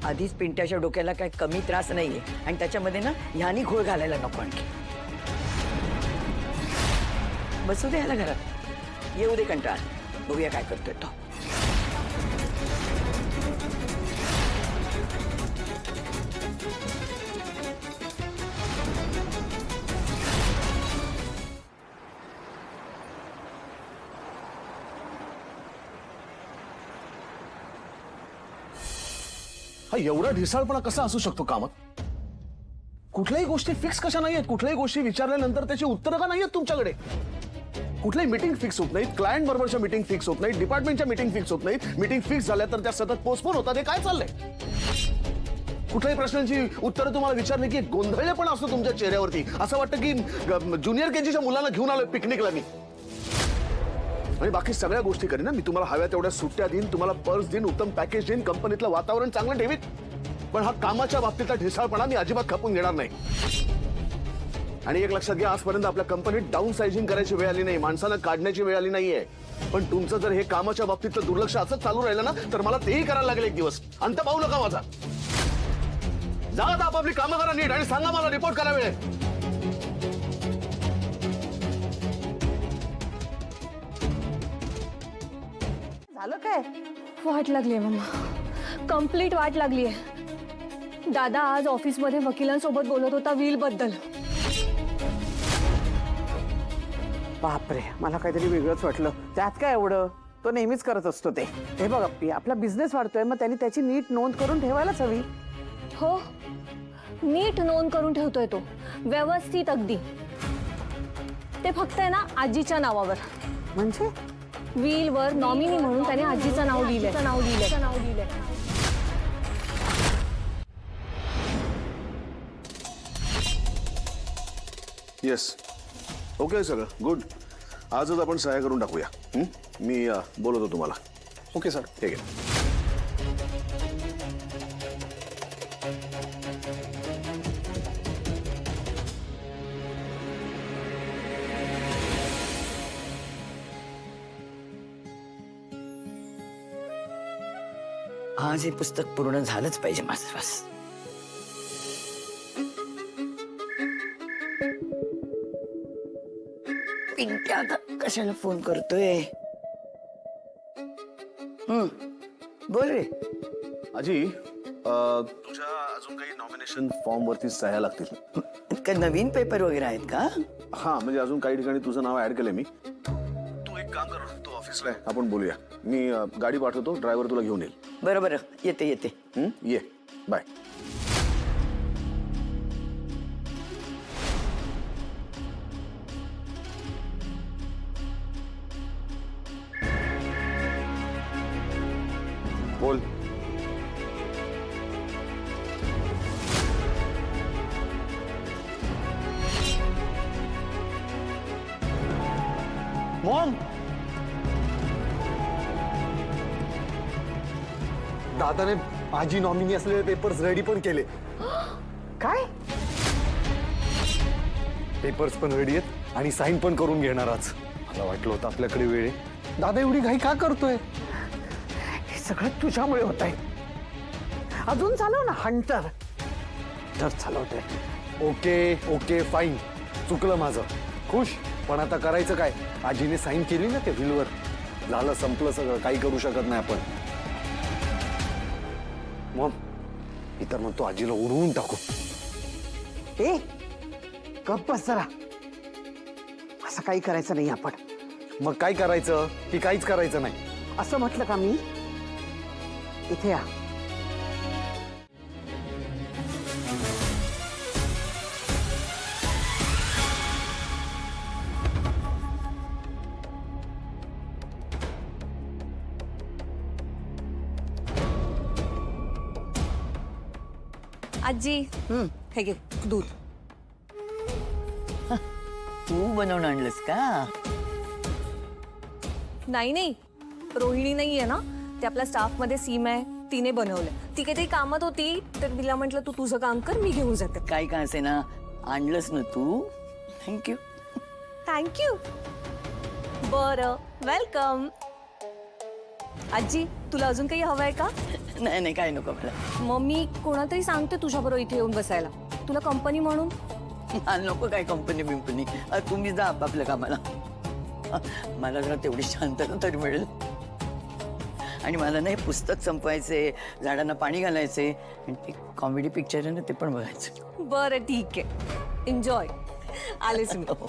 आधीच पिंट्याच्या डोक्याला काय कमी त्रास नाहीये आणि त्याच्यामध्ये ना ह्यानी घोळ घालायला नको आणखी. बसू दे ह्याला घरात, येऊ दे कंटाळ, बघूया काय करतोय तो. हा एवढा ढिसाळपणा कसा असू शकतो कामात? कुठल्याही गोष्टी फिक्स कशा नाहीयेत? कुठल्याही गोष्टी विचारल्यानंतर त्याची उत्तरं का नाहीयेत तुमच्याकडे? कुठल्याही मीटिंग फिक्स होत नाहीत, क्लायंट बरोबरच्या मीटिंग फिक्स होत नाहीत, डिपार्टमेंटच्या मीटिंग फिक्स होत नाहीत. मीटिंग फिक्स झाल्या तर त्या सतत पोस्टपोन होतात. हे काय चाललंय? कुठल्याही प्रश्नांची उत्तरं तुम्हाला विचारली की गोंधळलेपणा असतो तुमच्या चेहऱ्यावरती. असं वाटतं की ज्युनियर केजीच्या मुलांना घेऊन आलोय पिकनिकला मी. आणि बाकी सगळ्या गोष्टी करीन ना मी. तुम्हाला हव्या तेवढ्या सुट्ट्या देईन, तुम्हाला पर्स देईन, उत्तम पॅकेज देईन, कंपनीतलं वातावरण चांगलं ठेवीन. पण हा कामाच्या बाबतीतला ढिसाळपणा मी अजिबात खपून घेणार नाही. आणि एक लक्षात घ्या, आजपर्यंत आपल्या कंपनीत डाऊन सायझिंग करायची वेळ आली नाही, माणसांना काढण्याची वेळ आली नाहीये. पण तुमचं जर हे कामाच्या बाबतीतलं दुर्लक्ष असंच चालू राहिलं ना तर मला तेही करायला लागेल एक दिवस. अंत पाहू नका माझा. जा आता आपापली कामं करा नीट आणि सांगा मला रिपोर्ट करा वेळेत. झालं काय? वाट लागलीये मम्मा, कंप्लीट वाट लागलीये. दादा आज ऑफिसमध्ये वकिलांसोबत बोलत होता व्हील बद्दल. बापरे, मला काहीतरी वेगळंच वाटलं. त्यात काय एवढं? तो नेहमीच करत असतो ते. हे बघ अप्पी, आपला बिझनेस वाढतोय, मग त्यांनी त्याची नीट नोंद करून ठेवायलाच हवी. हो, नीट नोंद करून ठेवतोय तो, व्यवस्थित अगदी. ते फक्त आहे ना आजीच्या नावावर. म्हणजे व्हीलवर नॉमिनी म्हणून त्याने आजीचं नाव लिहिलंय. येस, ओके सगळं गुड. आजच आपण सहाय्य करून टाकूया. मी बोलवतो तुम्हाला. Okay sir. ठीक आहे. आज हे पुस्तक पूर्ण झालंच पाहिजे माझं. बस पिंट्या आता कशाला फोन करतोय? बोल रे. आजी, तुझ्या अजून काही नॉमिनेशन फॉर्म वरती सह्या लागतील. काय नवीन पेपर वगैरे आहेत का? हा, म्हणजे अजून काही ठिकाणी तुझं नाव ऍड केलंय मी. तू एक काम कर, तू ऑफिसला आहे, आपण बोलूया. मी गाडी पाठवतो, ड्रायव्हर तुला घेऊन येईल. बरं बरं, येते येते. ये, बाय. बोल. मॉम, दादाने आजी नॉमिनी असलेले पेपर्स रेडी पण केले. काय? पेपर्स पण रेडी आहेत आणि साईन पण करून घेणार आज. मला वाटलं होतं आपल्याकडे वेळ आहे. दादा एवढी घाई का करतोय? हे सगळं तुझ्यामुळे होत आहे. अजून चालव ना हंटर. तर चालवतोय. ओके ओके फाईन, चुकलं माझं. खुश, पण आता करायचं काय? आजीने साईन केली ना त्या व्हीलवर. झालं, संपलं सगळं, काही करू शकत नाही आपण. मग इतर म्हणतो आजीला उडवून टाकू. ए, गप्प बस जरा. असं काही करायचं नाही आपण. मग काय करायचं की काहीच करायचं नाही? असं म्हटलं का मी? इथे या. आजी, हे घे दूध. तू बनवून आणलंस का? नाही, रोहिणी नाहीये ना, ते आपल्या स्टाफ मध्ये सीम आहे, तिने बनवलंय. ती काहीतरी कामात होती तर तिला म्हटलं तू तुझं काम कर, मी घेऊन जाते. काही का असे ना, आणलंस ना तू. थँक्यू. थँक्यू. बरं, वेलकम. आजी, तुला अजून काही हवंय का? नाही नाही काय नको मला. मग मी कोणातरी सांगते तुझ्याबरोबर इथे येऊन बसायला, तुला कंपनी म्हणून. मला नको काय कंपनी बिंपनी. तुम्ही जा आपापल्या कामाला. मला जरा तेवढी शांतता तरी मिळेल. आणि मला नाही पुस्तक संपवायचे, झाडांना पाणी घालायचे, आणि ते कॉमेडी पिक्चर आहे ना ते पण बघायचं. बरं ठीक आहे, एन्जॉय. आलेच मी. हो.